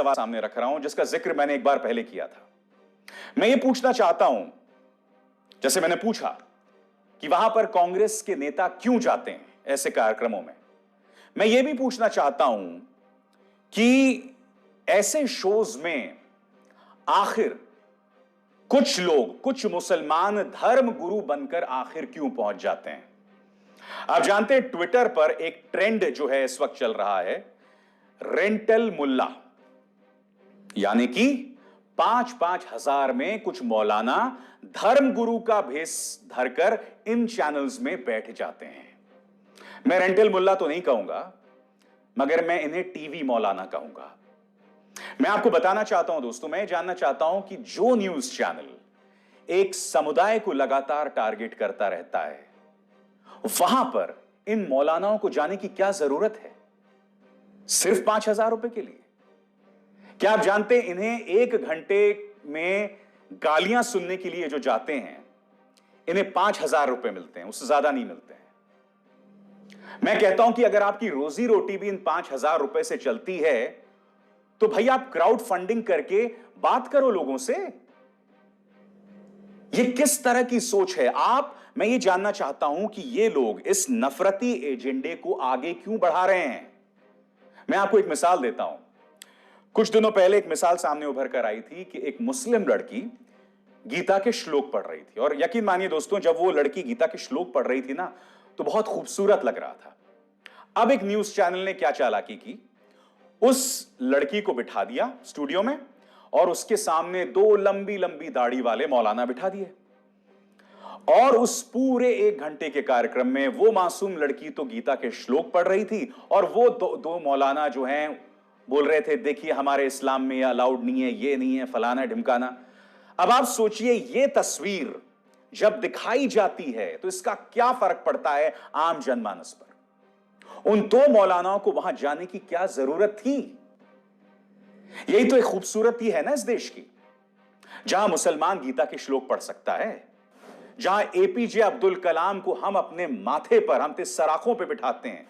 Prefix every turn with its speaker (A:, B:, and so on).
A: सवाल सामने रख रहा हूं जिसका जिक्र मैंने एक बार पहले किया था। मैं ये पूछना चाहता हूं, जैसे मैंने पूछा कि वहां पर कांग्रेस के नेता क्यों जाते हैं ऐसे कार्यक्रमों में, मैं ये भी पूछना चाहता हूं कि ऐसे शोज में आखिर कुछ लोग, कुछ मुसलमान धर्म गुरु बनकर आखिर क्यों पहुंच जाते हैं। आप जानते हैं ट्विटर पर एक ट्रेंड जो है इस वक्त चल रहा है, रेंटल मुल्ला, यानी कि 5-5 हजार में कुछ मौलाना धर्म गुरु का भेष धरकर इन चैनल्स में बैठ जाते हैं। मैं रेंटल मुल्ला तो नहीं कहूंगा, मगर मैं इन्हें टीवी मौलाना कहूंगा। मैं आपको बताना चाहता हूं दोस्तों, मैं जानना चाहता हूं कि जो न्यूज चैनल एक समुदाय को लगातार टारगेट करता रहता है, वहां पर इन मौलानाओं को जाने की क्या जरूरत है सिर्फ 5,000 रुपए के लिए। क्या आप जानते हैं इन्हें 1 घंटे में गालियां सुनने के लिए जो जाते हैं, इन्हें 5,000 रुपए मिलते हैं, उससे ज्यादा नहीं मिलते हैं। मैं कहता हूं कि अगर आपकी रोजी रोटी भी इन 5,000 रुपए से चलती है तो भाई आप क्राउड फंडिंग करके बात करो लोगों से। ये किस तरह की सोच है मैं ये जानना चाहता हूं कि ये लोग इस नफरती एजेंडे को आगे क्यों बढ़ा रहे हैं। मैं आपको एक मिसाल देता हूं। कुछ दिनों पहले एक मिसाल सामने उभर कर आई थी कि एक मुस्लिम लड़की गीता के श्लोक पढ़ रही थी, और यकीन मानिए दोस्तों, जब वो लड़की गीता के श्लोक पढ़ रही थी ना, तो बहुत खूबसूरत लग रहा था। अब एक न्यूज चैनल ने क्या चालाकी की, उस लड़की को बिठा दिया स्टूडियो में और उसके सामने 2 लंबी लंबी दाढ़ी वाले मौलाना बिठा दिए, और उस पूरे 1 घंटे के कार्यक्रम में वो मासूम लड़की तो गीता के श्लोक पढ़ रही थी, और वो दो मौलाना जो हैं बोल रहे थे, देखिए हमारे इस्लाम में ये अलाउड नहीं है, ये नहीं है, फलाना ढिमकाना। अब आप सोचिए, ये तस्वीर जब दिखाई जाती है तो इसका क्या फर्क पड़ता है आम जनमानस पर। उन 2 मौलानाओं को वहां जाने की क्या जरूरत थी। यही तो एक खूबसूरती है ना इस देश की, जहां मुसलमान गीता के श्लोक पढ़ सकता है, जहां एपीजे अब्दुल कलाम को हम अपने माथे पर, हम सराखों पर बिठाते हैं,